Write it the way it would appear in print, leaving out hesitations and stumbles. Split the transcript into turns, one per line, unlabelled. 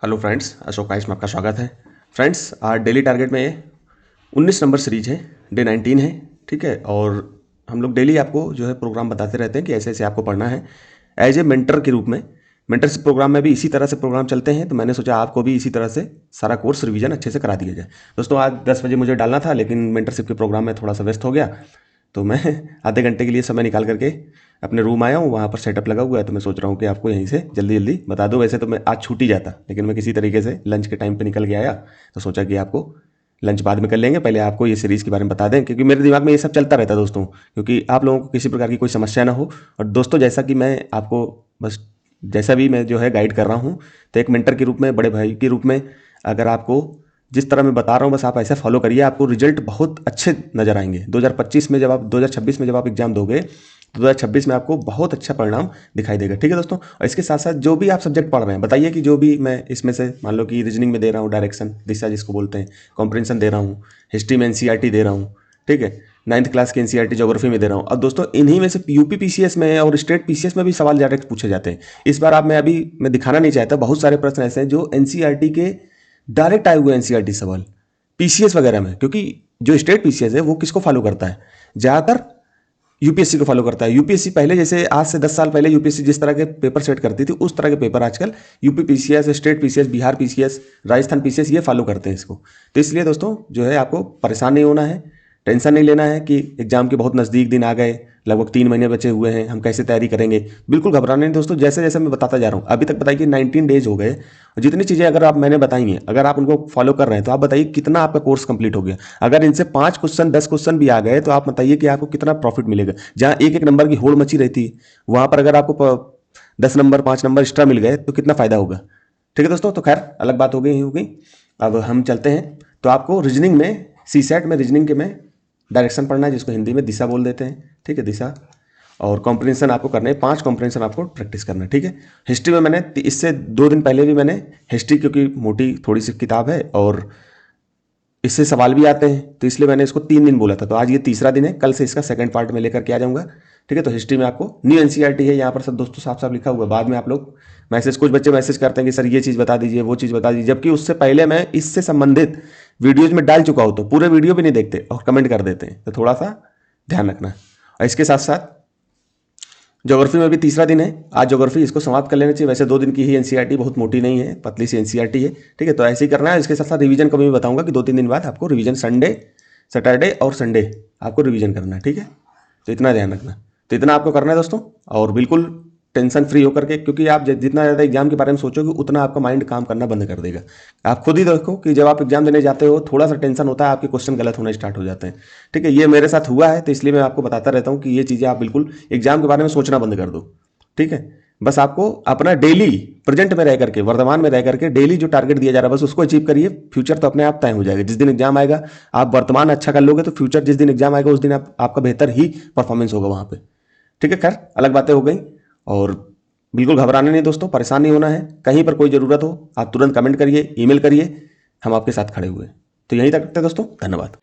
Hello friends, Ashok ice में आपका स्वागत है। फ्रेंड्स, आज डेली टारगेट में 19 नंबर सीरीज है, डे 19 है। ठीक है, और हम लोग डेली आपको जो है प्रोग्राम बताते रहते हैं कि ऐसे ऐसे आपको पढ़ना है एज ए मेंटर के रूप में। मेंटरशिप प्रोग्राम में भी इसी तरह से प्रोग्राम चलते हैं, तो मैंने सोचा आपको भी इसी तरह से सारा कोर्स रिवीजन अच्छे से करा दिया जाए। दोस्तों, आज 10 बजे मुझे डालना था, लेकिन मेंटरशिप के प्रोग्राम में थोड़ा सा व्यस्त हो गया, तो मैं आधे घंटे के लिए समय निकाल करके अपने रूम आया हूँ। वहाँ पर सेटअप लगा हुआ है, तो मैं सोच रहा हूँ कि आपको यहीं से जल्दी जल्दी बता दूँ। वैसे तो मैं आज छूट ही जाता, लेकिन मैं किसी तरीके से लंच के टाइम पे निकल के आया, तो सोचा कि आपको लंच बाद में कर लेंगे, पहले आपको ये सीरीज़ के बारे में बता दें, क्योंकि मेरे दिमाग में ये सब चलता रहता है दोस्तों, क्योंकि आप लोगों को किसी प्रकार की कोई समस्या ना हो। और दोस्तों, जैसा कि मैं आपको बस जैसा भी मैं जो है गाइड कर रहा हूँ, तो एक मेंटर के रूप में, बड़े भाई के रूप में, अगर आपको जिस तरह मैं बता रहा हूँ बस आप ऐसा फॉलो करिए, आपको रिजल्ट बहुत अच्छे नज़र आएंगे। 2025 में जब आप 2026 में जब आप एग्जाम दोगे, तो 2026 में आपको बहुत अच्छा परिणाम दिखाई देगा। ठीक है दोस्तों, और इसके साथ साथ जो भी आप सब्जेक्ट पढ़ रहे हैं, बताइए कि जो भी मैं इसमें से, मान लो कि रीजनिंग में दे रहा हूँ डायरेक्शन, दिशा जिसको बोलते हैं, कॉम्प्रिहेंशन दे रहा हूँ, हिस्ट्री में एनसीईआरटी दे रहा हूँ, ठीक है, 9th क्लास के एनसीईआरटी ज्योग्राफी में दे रहा हूँ। अब दोस्तों, इन्हीं में से यूपी पीसीएस में और स्टेट पीसीएस में भी सवाल डायरेक्ट पूछे जाते हैं। इस बार आप, मैं दिखाना नहीं चाहता, बहुत सारे प्रश्न ऐसे हैं जो एनसीईआरटी के डायरेक्ट आए हुए एनसीईआरटी सवाल पीसीएस वगैरह में, क्योंकि जो स्टेट पीसीएस है वो किसको फॉलो करता है, ज़्यादातर यूपीएससी को फॉलो करता है। यूपीएससी पहले, जैसे आज से 10 साल पहले यूपीएससी जिस तरह के पेपर सेट करती थी, उस तरह के पेपर आजकल UP PCS, state PCS, Bihar PCS, Rajasthan PCS ये फॉलो करते हैं इसको। तो इसलिए दोस्तों जो है आपको परेशान नहीं होना है, टेंशन नहीं लेना है कि एग्जाम के बहुत नज़दीक दिन आ गए, लगभग 3 महीने बचे हुए हैं, हम कैसे तैयारी करेंगे। बिल्कुल घबराना नहीं दोस्तों, जैसे जैसे मैं बताता जा रहा हूँ। अभी तक बताइए 19 डेज हो गए, और जितनी चीज़ें अगर आप मैंने बताई हैं, अगर आप उनको फॉलो कर रहे हैं, तो आप बताइए कितना आपका कोर्स कंप्लीट हो गया। अगर इनसे 5 क्वेश्चन 10 क्वेश्चन भी आ गए, तो आप बताइए कि आपको कितना प्रॉफिट मिलेगा। जहाँ एक एक नंबर की होड़ मची रहती है, वहाँ पर अगर आपको 10 नंबर 5 नंबर एक्स्ट्रा मिल गए, तो कितना फायदा होगा। ठीक है दोस्तों, तो खैर अलग बात हो गई। अब हम चलते हैं। तो आपको रीजनिंग में, सीसेट में रीजनिंग के में डायरेक्शन पढ़ना है, जिसको हिंदी में दिशा बोल देते हैं। ठीक है, दिशा। और कॉम्प्रिहेंशन आपको करना है, 5 कॉम्प्रिहेंशन आपको प्रैक्टिस करना है। ठीक है, हिस्ट्री में मैंने इससे 2 दिन पहले भी मैंने हिस्ट्री, क्योंकि मोटी थोड़ी सी किताब है और इससे सवाल भी आते हैं, तो इसलिए मैंने इसको 3 दिन बोला था। तो आज ये तीसरा दिन है, कल से इसका सेकंड पार्ट में लेकर के आ जाऊंगा। ठीक है, तो हिस्ट्री में आपको न्यू एनसीईआरटी है, यहाँ पर सब दोस्तों साफ साफ लिखा हुआ है। बाद में आप लोग कुछ बच्चे मैसेज करते हैं कि सर ये चीज़ बता दीजिए, वो चीज़ बता दीजिए, जबकि उससे पहले मैं इससे संबंधित वीडियोज में डाल चुका हूँ, तो पूरे वीडियो भी नहीं देखते और कमेंट कर देते हैं। तो थोड़ा सा ध्यान रखना। और इसके साथ साथ ज्योग्राफी में भी तीसरा दिन है, आज ज्योग्राफी इसको समाप्त कर लेना चाहिए। वैसे 2 दिन की ही एनसीईआरटी, बहुत मोटी नहीं है, पतली सी एनसीईआरटी है। ठीक है, तो ऐसे ही करना है। इसके साथ साथ रिवीजन का भी बताऊंगा कि 2-3 दिन बाद आपको रिवीजन, सैटरडे और संडे आपको रिवीजन करना है। ठीक है, तो इतना ध्यान रखना। तो इतना आपको करना है दोस्तों, और बिल्कुल टेंशन फ्री होकर के, क्योंकि आप जितना ज़्यादा एग्जाम के बारे में सोचोगे, उतना आपका माइंड काम करना बंद कर देगा। आप खुद ही देखो कि जब आप एग्जाम देने जाते हो, थोड़ा सा टेंशन होता है, आपके क्वेश्चन गलत होना स्टार्ट हो जाते हैं। ठीक है, ये मेरे साथ हुआ है, तो इसलिए मैं आपको बताता रहता हूँ कि ये चीज़ें आप बिल्कुल एग्जाम के बारे में सोचना बंद कर दो। ठीक है, बस आपको अपना डेली प्रेजेंट में रह करके, वर्तमान में रह करके डेली जो टारगेट दिया जा रहा है बस उसको अचीव करिए। फ्यूचर तो अपने आप तय हो जाएगा। जिस दिन एग्जाम आएगा, आप वर्तमान अच्छा कर लोगे, तो फ्यूचर जिस दिन एग्जाम आएगा उस दिन आपका बेहतर ही परफॉर्मेंस होगा वहाँ पे। ठीक है, खैर अलग बातें हो गई। और बिल्कुल घबराना नहीं दोस्तों, परेशान नहीं होना है। कहीं पर कोई ज़रूरत हो, आप तुरंत कमेंट करिए, ईमेल करिए, हम आपके साथ खड़े हुए हैं। तो यहीं तक रखते हैं दोस्तों, धन्यवाद।